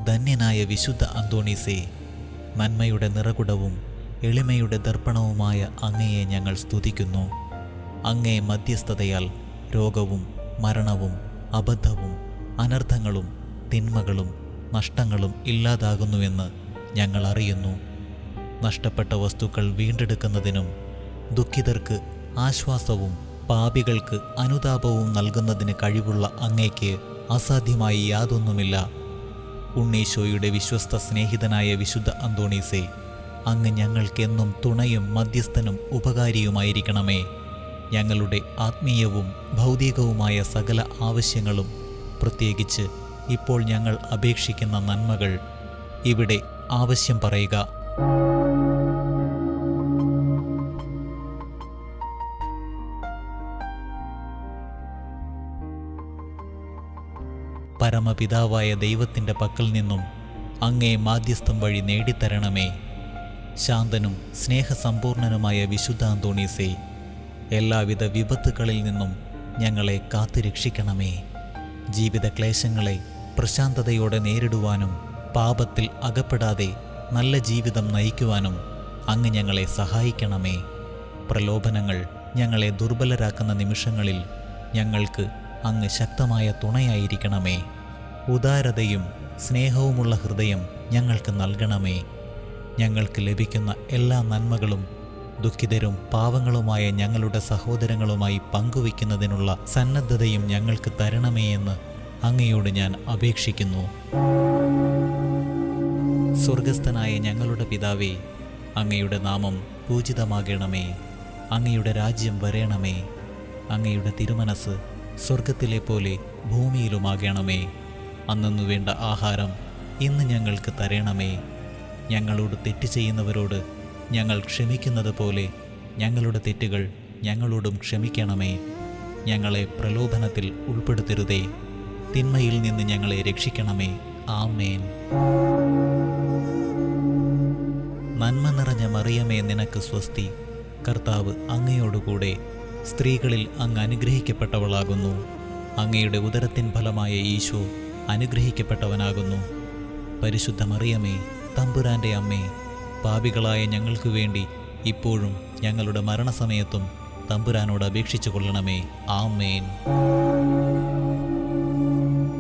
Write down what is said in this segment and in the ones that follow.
ധന്യനായ വിശുദ്ധ അന്തോണീസേ, നന്മയുടെ നിറകുടവും എളിമയുടെ ദർപ്പണവുമായ അങ്ങയെ ഞങ്ങൾ സ്തുതിക്കുന്നു. അങ്ങേ മധ്യസ്ഥതയാൽ രോഗവും മരണവും അബദ്ധവും അനർത്ഥങ്ങളും തിന്മകളും നഷ്ടങ്ങളും ഇല്ലാതാകുന്നുവെന്ന് ഞങ്ങൾ അറിയുന്നു. നഷ്ടപ്പെട്ട വസ്തുക്കൾ വീണ്ടെടുക്കുന്നതിനും ദുഃഖിതർക്ക് ആശ്വാസവും പാപികൾക്ക് അനുതാപവും നൽകുന്നതിന് കഴിവുള്ള അങ്ങേക്ക് അസാധ്യമായി യാതൊന്നുമില്ല. ഉണ്ണീശോയുടെ വിശ്വസ്ത സ്നേഹിതനായ വിശുദ്ധ അന്തോണീസേ, അങ്ങ് ഞങ്ങൾക്കെന്നും തുണയും മധ്യസ്ഥനും ഉപകാരിയുമായിരിക്കണമേ. ഞങ്ങളുടെ ആത്മീയവും ഭൗതികവുമായ സകല ആവശ്യങ്ങളും, പ്രത്യേകിച്ച് ഇപ്പോൾ ഞങ്ങൾ അപേക്ഷിക്കുന്ന നന്മകൾ ഇവിടെ ആവശ്യം പറയുക. പരമപിതാവായ ദൈവത്തിൻ്റെ പക്കൽ നിന്നും അങ്ങേ മാധ്യസ്ഥം വഴി നേടിത്തരണമേ. ശാന്തനും സ്നേഹസമ്പൂർണനുമായ വിശുദ്ധ അന്തോണീസേ, എല്ലാവിധ വിപത്തുകളിൽ നിന്നും ഞങ്ങളെ കാത്തുരക്ഷിക്കണമേ. ജീവിത ക്ലേശങ്ങളെ പ്രശാന്തതയോടെ നേരിടുവാനും പാപത്തിൽ അകപ്പെടാതെ നല്ല ജീവിതം നയിക്കുവാനും അങ്ങ് ഞങ്ങളെ സഹായിക്കണമേ. പ്രലോഭനങ്ങൾ ഞങ്ങളെ ദുർബലരാക്കുന്ന നിമിഷങ്ങളിൽ ഞങ്ങൾക്ക് അങ്ങ് ശക്തമായ തുണയായിരിക്കണമേ. ഉദാരതയും സ്നേഹവുമുള്ള ഹൃദയം ഞങ്ങൾക്ക് നൽകണമേ. ഞങ്ങൾക്ക് ലഭിക്കുന്ന എല്ലാ നന്മകളും ദുഃഖിതരും പാവങ്ങളുമായ ഞങ്ങളുടെ സഹോദരങ്ങളുമായി പങ്കുവയ്ക്കുന്നതിനുള്ള സന്നദ്ധതയും ഞങ്ങൾക്ക് തരണമേ എന്ന് അങ്ങയോട് ഞാൻ അപേക്ഷിക്കുന്നു. സ്വർഗസ്ഥനായ ഞങ്ങളുടെ പിതാവേ, അങ്ങയുടെ നാമം പൂജിതമാകണമേ. അങ്ങയുടെ രാജ്യം വരേണമേ. അങ്ങയുടെ തിരുമനസ് സ്വർഗത്തിലെ പോലെ ഭൂമിയിലുമാകണമേ. അന്നു വേണ്ട ആഹാരം ഇന്ന് ഞങ്ങൾക്ക് തരണമേ. ഞങ്ങളോട് തെറ്റ് ചെയ്യുന്നവരോട് ഞങ്ങൾ ക്ഷമിക്കുന്നത് പോലെ ഞങ്ങളുടെ തെറ്റുകൾ ഞങ്ങളോടും ക്ഷമിക്കണമേ. ഞങ്ങളെ പ്രലോഭനത്തിൽ ഉൾപ്പെടുത്തരുതേ, തിന്മയിൽ നിന്ന് ഞങ്ങളെ രക്ഷിക്കണമേ. ആമേൻ. നന്മ നിറഞ്ഞ മറിയമേ, നിനക്ക് സ്വസ്തി. കർത്താവ് അങ്ങയോടുകൂടെ സ്ത്രീകളിൽ അങ്ങ് അനുഗ്രഹിക്കപ്പെട്ടവളാകുന്നു. അങ്ങയുടെ ഉദരത്തിൻ ഫലമായ ഈശോ അനുഗ്രഹിക്കപ്പെട്ടവനാകുന്നു. പരിശുദ്ധ മറിയമേ, തമ്പുരാൻ്റെ അമ്മേ, പാപികളായ ഞങ്ങൾക്ക് വേണ്ടി ഇപ്പോഴും ഞങ്ങളുടെ മരണസമയത്തും തമ്പുരാനോട് അപേക്ഷിച്ചു കൊള്ളണമേ. ആമേൻ.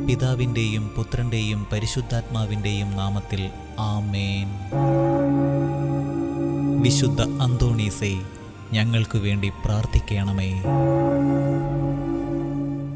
പിതാവിൻ്റെയും പുത്രൻ്റെയും പരിശുദ്ധാത്മാവിൻ്റെയും നാമത്തിൽ ആമേൻ. വിശുദ്ധ അന്തോണീസേ, ഞങ്ങൾക്ക് വേണ്ടി പ്രാർത്ഥിക്കണമേ.